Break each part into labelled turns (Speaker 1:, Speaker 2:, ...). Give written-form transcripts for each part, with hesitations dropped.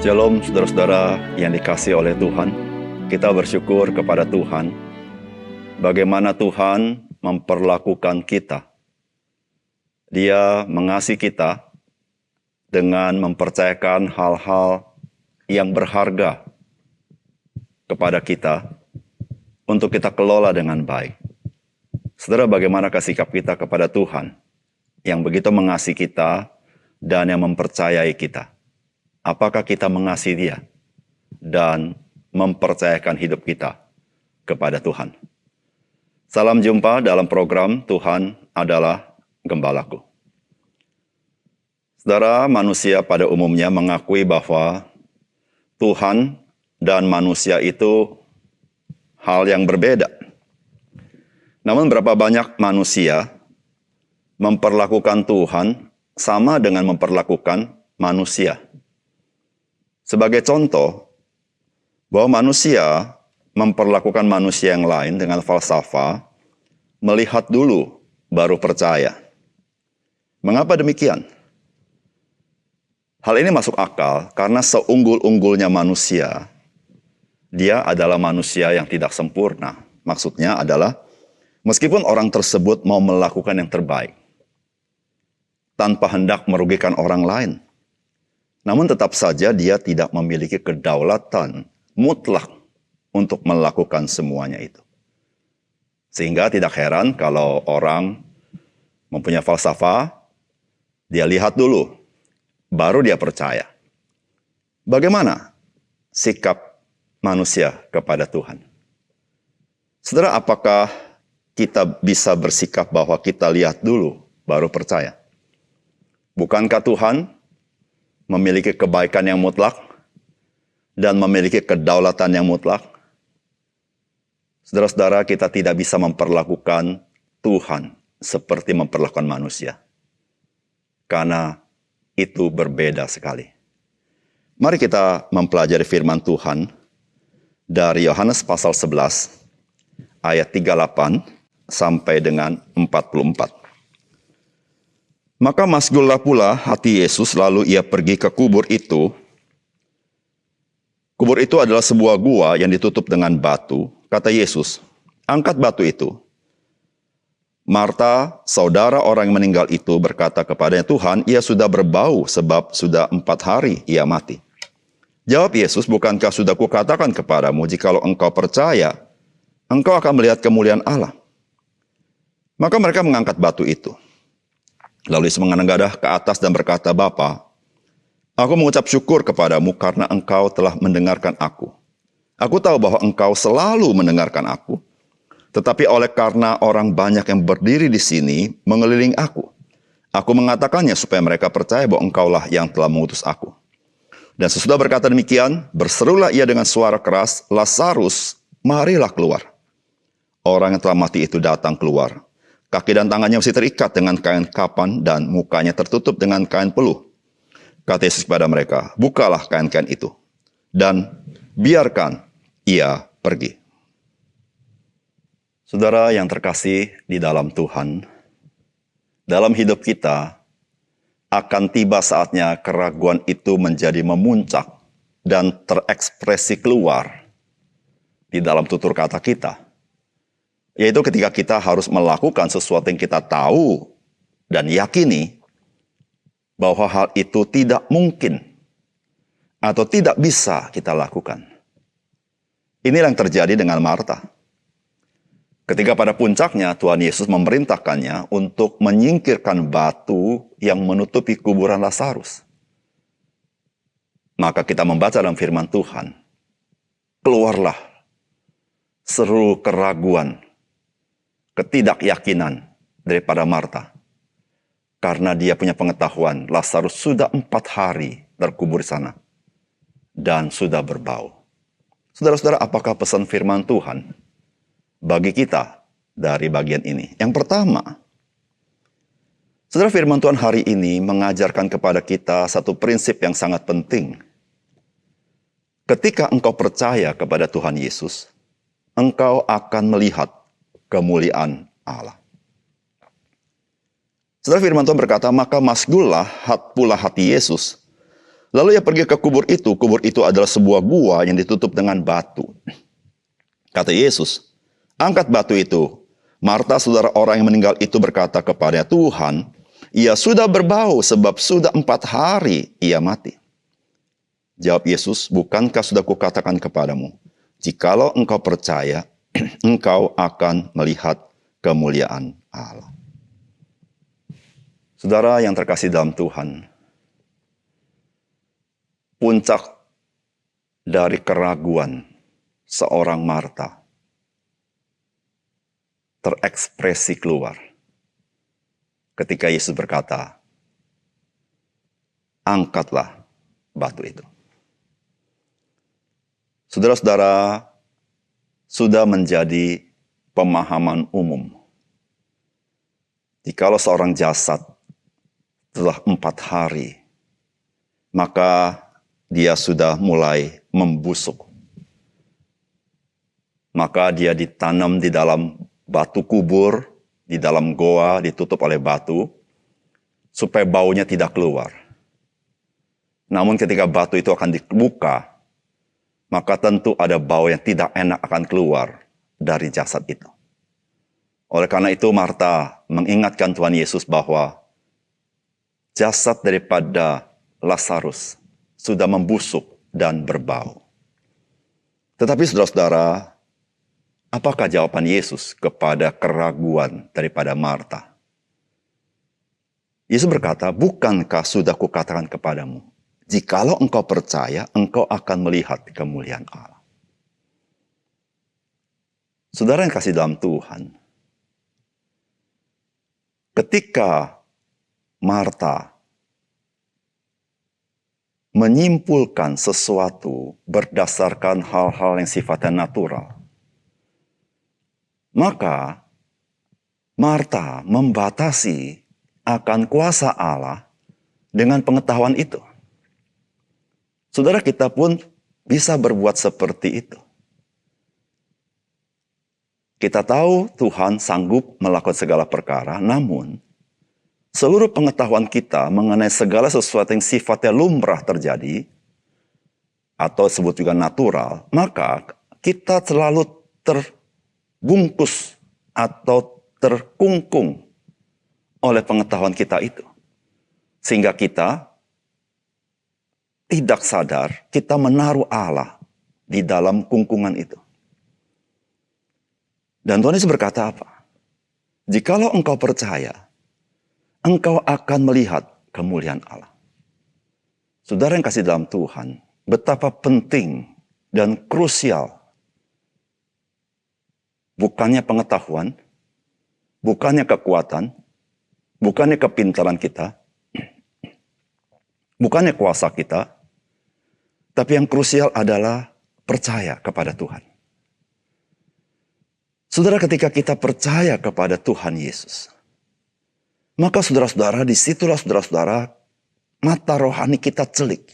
Speaker 1: Shalom saudara-saudara yang dikasihi oleh Tuhan. Kita bersyukur kepada Tuhan bagaimana Tuhan memperlakukan kita. Dia mengasihi kita dengan mempercayakan hal-hal yang berharga kepada kita untuk kita kelola dengan baik. Saudara, bagaimanakah sikap kita kepada Tuhan yang begitu mengasihi kita dan yang mempercayai kita? Apakah kita mengasihi Dia dan mempercayakan hidup kita kepada Tuhan? Salam jumpa dalam program Tuhan adalah Gembalaku. Saudara, manusia pada umumnya mengakui bahwa Tuhan dan manusia itu hal yang berbeda. Namun berapa banyak manusia memperlakukan Tuhan sama dengan memperlakukan manusia? Sebagai contoh, bahwa manusia memperlakukan manusia yang lain dengan falsafah, melihat dulu baru percaya. Mengapa demikian? Hal ini masuk akal karena seunggul-unggulnya manusia, dia adalah manusia yang tidak sempurna. Maksudnya adalah, meskipun orang tersebut mau melakukan yang terbaik, tanpa hendak merugikan orang lain, namun tetap saja dia tidak memiliki kedaulatan mutlak untuk melakukan semuanya itu. Sehingga tidak heran kalau orang mempunyai falsafah, dia lihat dulu, baru dia percaya. Bagaimana sikap manusia kepada Tuhan? Saudara, apakah kita bisa bersikap bahwa kita lihat dulu, baru percaya? Bukankah Tuhan memiliki kebaikan yang mutlak dan memiliki kedaulatan yang mutlak? Saudara-saudara, kita tidak bisa memperlakukan Tuhan seperti memperlakukan manusia, karena itu berbeda sekali. Mari kita mempelajari firman Tuhan dari Yohanes pasal 11 ayat 38 sampai dengan 44. Maka masgullah pula hati Yesus, lalu ia pergi ke kubur itu. Kubur itu adalah sebuah gua yang ditutup dengan batu. Kata Yesus, angkat batu itu. Marta, saudara orang yang meninggal itu, berkata kepadanya, Tuhan, ia sudah berbau sebab sudah 4 hari ia mati. Jawab Yesus, bukankah sudah kukatakan kepadamu, jikalau engkau percaya, engkau akan melihat kemuliaan Allah. Maka mereka mengangkat batu itu. Lalu Yesus menengadah ke atas dan berkata, Bapa, aku mengucap syukur kepadamu karena engkau telah mendengarkan aku. Aku tahu bahwa engkau selalu mendengarkan aku, tetapi oleh karena orang banyak yang berdiri di sini mengelilingi aku mengatakannya supaya mereka percaya bahwa engkaulah yang telah mengutus aku. Dan sesudah berkata demikian, berserulah ia dengan suara keras, Lazarus, marilah keluar. Orang yang telah mati itu datang keluar. Kaki dan tangannya masih terikat dengan kain kapan dan mukanya tertutup dengan kain peluh. Kata Yesus kepada mereka, bukalah kain-kain itu dan biarkan ia pergi. Saudara yang terkasih di dalam Tuhan, dalam hidup kita akan tiba saatnya keraguan itu menjadi memuncak dan terekspresi keluar di dalam tutur kata kita. Yaitu ketika kita harus melakukan sesuatu yang kita tahu dan yakini bahwa hal itu tidak mungkin atau tidak bisa kita lakukan. Inilah yang terjadi dengan Marta. Ketika pada puncaknya Tuhan Yesus memerintahkannya untuk menyingkirkan batu yang menutupi kuburan Lazarus. Maka kita membaca dalam firman Tuhan, keluarlah seluruh keraguan, ketidakyakinan daripada Marta. Karena dia punya pengetahuan, Lazarus sudah 4 hari terkubur di sana. Dan sudah berbau. Saudara-saudara, apakah pesan firman Tuhan bagi kita dari bagian ini? Yang pertama, saudara, firman Tuhan hari ini mengajarkan kepada kita satu prinsip yang sangat penting. Ketika engkau percaya kepada Tuhan Yesus, engkau akan melihat kemuliaan Allah. Saudara, firman Tuhan berkata, maka masgullah pula hati Yesus, Lalu ia pergi ke kubur itu. Kubur itu adalah sebuah gua yang ditutup dengan batu. Kata Yesus, angkat batu itu. Marta, saudara orang yang meninggal itu, berkata kepada Tuhan, ia sudah berbau sebab sudah 4 hari ia mati. Jawab Yesus, bukankah sudah kukatakan kepadamu, jikalau engkau percaya, engkau akan melihat kemuliaan Allah. Saudara yang terkasih dalam Tuhan, puncak dari keraguan seorang Marta terekspresi keluar ketika Yesus berkata, angkatlah batu itu. Saudara-saudara, sudah menjadi pemahaman umum. Jikalau seorang jasad telah 4 hari, maka dia sudah mulai membusuk. Maka dia ditanam di dalam batu kubur, di dalam goa, ditutup oleh batu, supaya baunya tidak keluar. Namun ketika batu itu akan dibuka, maka tentu ada bau yang tidak enak akan keluar dari jasad itu. Oleh karena itu Marta mengingatkan Tuhan Yesus bahwa jasad daripada Lazarus sudah membusuk dan berbau. Tetapi saudara-saudara, apakah jawaban Yesus kepada keraguan daripada Marta? Yesus berkata, bukankah sudah kukatakan kepadamu, jikalau engkau percaya, engkau akan melihat kemuliaan Allah. Saudara yang kasih dalam Tuhan, ketika Marta menyimpulkan sesuatu berdasarkan hal-hal yang sifatnya natural, maka Marta membatasi akan kuasa Allah dengan pengetahuan itu. Saudara, kita pun bisa berbuat seperti itu. Kita tahu Tuhan sanggup melakukan segala perkara, namun seluruh pengetahuan kita mengenai segala sesuatu yang sifatnya lumrah terjadi, atau sebut juga natural, maka kita selalu terbungkus atau terkungkung oleh pengetahuan kita itu. Sehingga kita tidak sadar, kita menaruh Allah di dalam kungkungan itu. Dan Tuhan Yesus berkata apa? Jikalau engkau percaya, engkau akan melihat kemuliaan Allah. Saudara yang kasih dalam Tuhan, betapa penting dan krusial bukannya pengetahuan, bukannya kekuatan, bukannya kepintaran kita, bukannya kuasa kita, tapi yang krusial adalah percaya kepada Tuhan. Saudara, ketika kita percaya kepada Tuhan Yesus, maka saudara-saudara, disitulah saudara-saudara, mata rohani kita celik.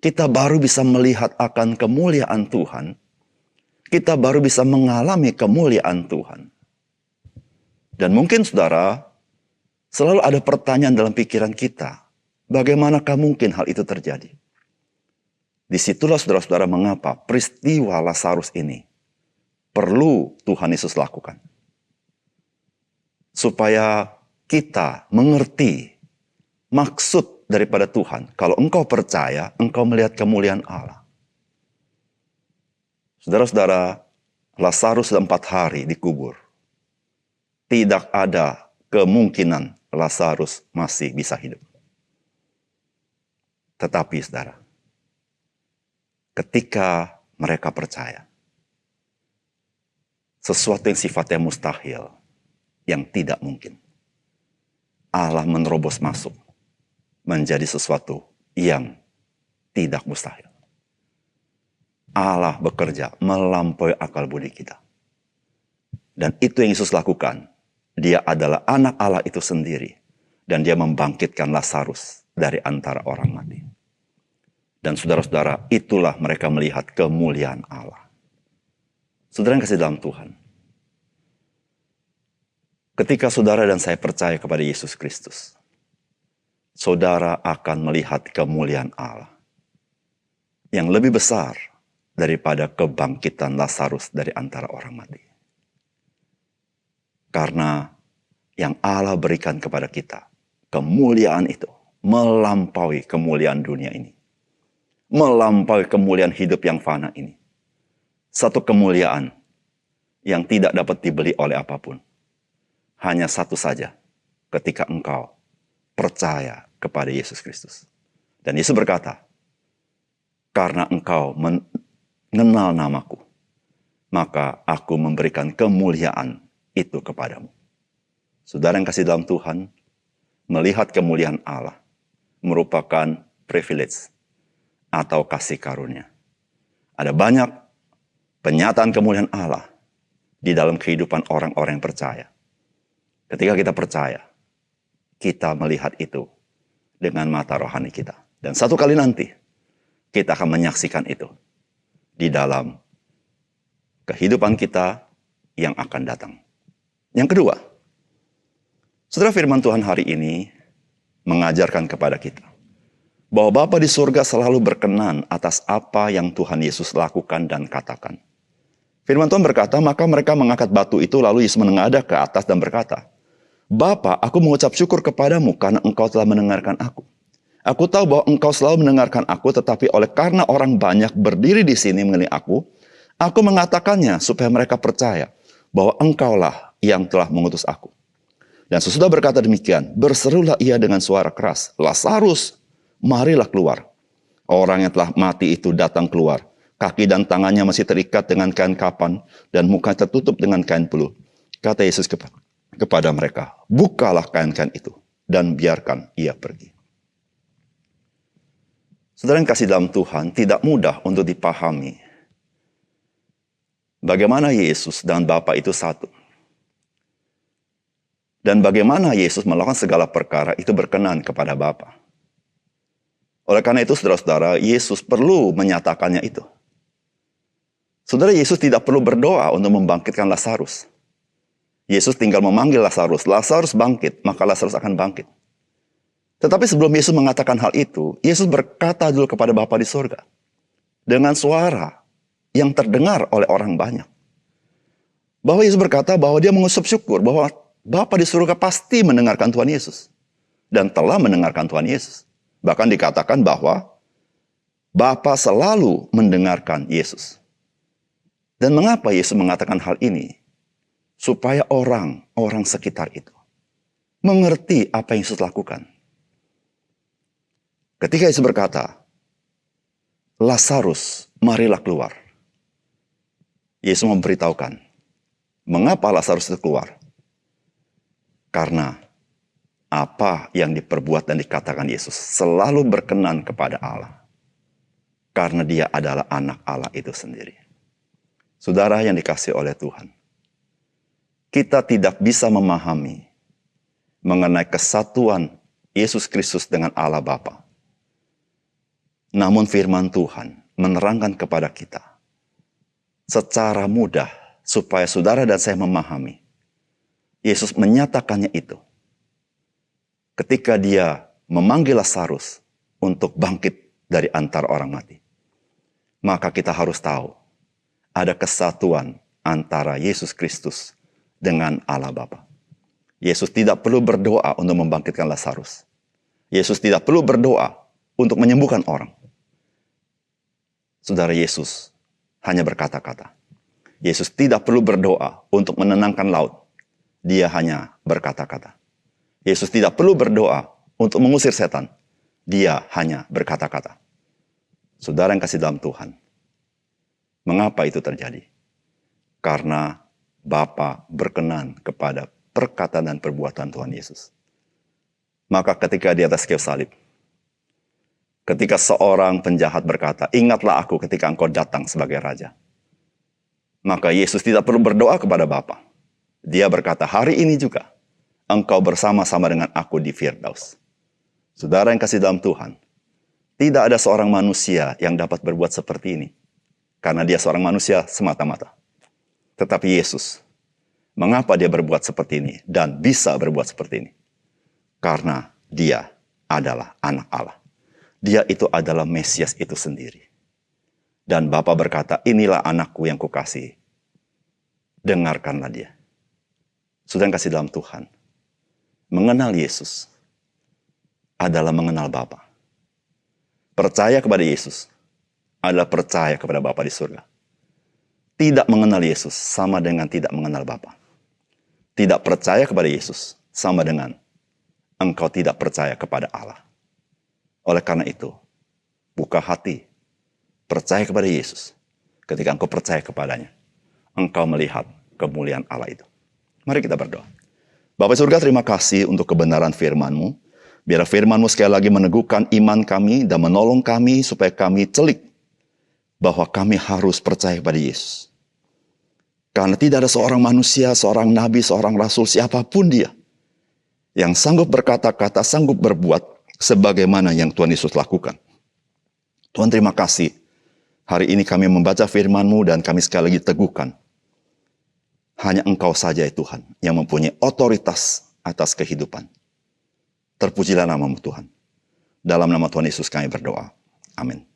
Speaker 1: Kita baru bisa melihat akan kemuliaan Tuhan. Kita baru bisa mengalami kemuliaan Tuhan. Dan mungkin saudara, selalu ada pertanyaan dalam pikiran kita. Bagaimanakah mungkin hal itu terjadi? Disitulah saudara-saudara mengapa peristiwa Lazarus ini perlu Tuhan Yesus lakukan. Supaya kita mengerti maksud daripada Tuhan. Kalau engkau percaya, engkau melihat kemuliaan Allah. Saudara-saudara, Lazarus sudah 4 hari dikubur. Tidak ada kemungkinan Lazarus masih bisa hidup. Tetapi saudara, ketika mereka percaya, sesuatu yang sifatnya mustahil, yang tidak mungkin, Allah menerobos masuk menjadi sesuatu yang tidak mustahil. Allah bekerja melampaui akal budi kita. Dan itu yang Yesus lakukan. Dia adalah anak Allah itu sendiri. Dan dia membangkitkan Lazarus dari antara orang mati. Dan saudara-saudara, itulah mereka melihat kemuliaan Allah. Saudara yang kasih dalam Tuhan, ketika saudara dan saya percaya kepada Yesus Kristus, saudara akan melihat kemuliaan Allah yang lebih besar daripada kebangkitan Lazarus dari antara orang mati. Karena yang Allah berikan kepada kita, kemuliaan itu melampaui kemuliaan dunia ini. Melampaui kemuliaan hidup yang fana ini. Satu kemuliaan yang tidak dapat dibeli oleh apapun. Hanya satu saja, ketika engkau percaya kepada Yesus Kristus. Dan Yesus berkata, karena engkau mengenal namaku, maka aku memberikan kemuliaan itu kepadamu. Saudara yang kasih dalam Tuhan, melihat kemuliaan Allah merupakan privilege atau kasih karunia. Ada banyak penyataan kemuliaan Allah di dalam kehidupan orang-orang yang percaya. Ketika kita percaya, kita melihat itu dengan mata rohani kita. Dan satu kali nanti, kita akan menyaksikan itu di dalam kehidupan kita yang akan datang. Yang kedua, saudara, firman Tuhan hari ini mengajarkan kepada kita bahwa Bapa di surga selalu berkenan atas apa yang Tuhan Yesus lakukan dan katakan. Firman Tuhan berkata, maka mereka mengangkat batu itu, lalu Yesus menengadah ke atas dan berkata, Bapa, aku mengucap syukur kepadamu karena engkau telah mendengarkan aku. Aku tahu bahwa engkau selalu mendengarkan aku, tetapi oleh karena orang banyak berdiri di sini mengelilingi aku mengatakannya supaya mereka percaya bahwa engkaulah yang telah mengutus aku. Dan sesudah berkata demikian, berserulah ia dengan suara keras, Lazarus, marilah keluar. Orang yang telah mati itu datang keluar. Kaki dan tangannya masih terikat dengan kain kapan, dan muka tertutup dengan kain peluh. Kata Yesus kepada mereka, bukalah kain-kain itu, dan biarkan ia pergi. Saudara yang kasih dalam Tuhan, tidak mudah untuk dipahami bagaimana Yesus dan Bapa itu satu. Dan bagaimana Yesus melakukan segala perkara itu berkenan kepada Bapa. Oleh karena itu, saudara-saudara, Yesus perlu menyatakannya itu. Saudara, Yesus tidak perlu berdoa untuk membangkitkan Lazarus. Yesus tinggal memanggil Lazarus. Lazarus bangkit, maka Lazarus akan bangkit. Tetapi sebelum Yesus mengatakan hal itu, Yesus berkata dulu kepada Bapa di surga. Dengan suara yang terdengar oleh orang banyak. Bahwa Yesus berkata bahwa dia mengucap syukur bahwa Bapa di surga pasti mendengarkan Tuhan Yesus. Dan telah mendengarkan Tuhan Yesus. Bahkan dikatakan bahwa Bapa selalu mendengarkan Yesus. Dan mengapa Yesus mengatakan hal ini? Supaya orang-orang sekitar itu mengerti apa yang Yesus lakukan. Ketika Yesus berkata, Lazarus, marilah keluar. Yesus memberitahukan, mengapa Lazarus itu keluar? Karena apa yang diperbuat dan dikatakan Yesus selalu berkenan kepada Allah. Karena dia adalah anak Allah itu sendiri. Saudara yang dikasihi oleh Tuhan, kita tidak bisa memahami mengenai kesatuan Yesus Kristus dengan Allah Bapa. Namun firman Tuhan menerangkan kepada kita secara mudah supaya saudara dan saya memahami. Yesus menyatakannya itu ketika dia memanggil Lazarus untuk bangkit dari antara orang mati. Maka kita harus tahu ada kesatuan antara Yesus Kristus dengan Allah Bapa. Yesus tidak perlu berdoa untuk membangkitkan Lazarus. Yesus tidak perlu berdoa untuk menyembuhkan orang. Saudara, Yesus hanya berkata-kata. Yesus tidak perlu berdoa untuk menenangkan laut. Dia hanya berkata-kata. Yesus tidak perlu berdoa untuk mengusir setan. Dia hanya berkata-kata. Saudara yang kasih dalam Tuhan, mengapa itu terjadi? Karena Bapa berkenan kepada perkataan dan perbuatan Tuhan Yesus. Maka ketika di atas kayu salib, ketika seorang penjahat berkata, ingatlah aku ketika engkau datang sebagai raja. Maka Yesus tidak perlu berdoa kepada Bapa. Dia berkata, hari ini juga engkau bersama-sama dengan aku di Firdaus. Saudara yang kasih dalam Tuhan, tidak ada seorang manusia yang dapat berbuat seperti ini. Karena dia seorang manusia semata-mata. Tetapi Yesus, mengapa dia berbuat seperti ini dan bisa berbuat seperti ini? Karena dia adalah anak Allah. Dia itu adalah Mesias itu sendiri. Dan Bapa berkata, inilah anakku yang kukasihi. Dengarkanlah dia. Saudara yang kasih dalam Tuhan. Mengenal Yesus adalah mengenal Bapa. Percaya kepada Yesus adalah percaya kepada Bapa di surga. Tidak mengenal Yesus sama dengan tidak mengenal Bapa. Tidak percaya kepada Yesus sama dengan engkau tidak percaya kepada Allah. Oleh karena itu, buka hati, percaya kepada Yesus. Ketika engkau percaya kepadanya, engkau melihat kemuliaan Allah itu. Mari kita berdoa. Bapa surga, terima kasih untuk kebenaran firman-Mu. Biar firman-Mu sekali lagi meneguhkan iman kami dan menolong kami supaya kami celik bahwa kami harus percaya kepada Yesus. Karena tidak ada seorang manusia, seorang nabi, seorang rasul, siapapun dia yang sanggup berkata-kata, sanggup berbuat sebagaimana yang Tuhan Yesus lakukan. Tuhan, terima kasih. Hari ini kami membaca firman-Mu dan kami sekali lagi teguhkan. Hanya Engkau saja ya Tuhan yang mempunyai otoritas atas kehidupan. Terpujilah nama-Mu Tuhan. Dalam nama Tuhan Yesus kami berdoa. Amin.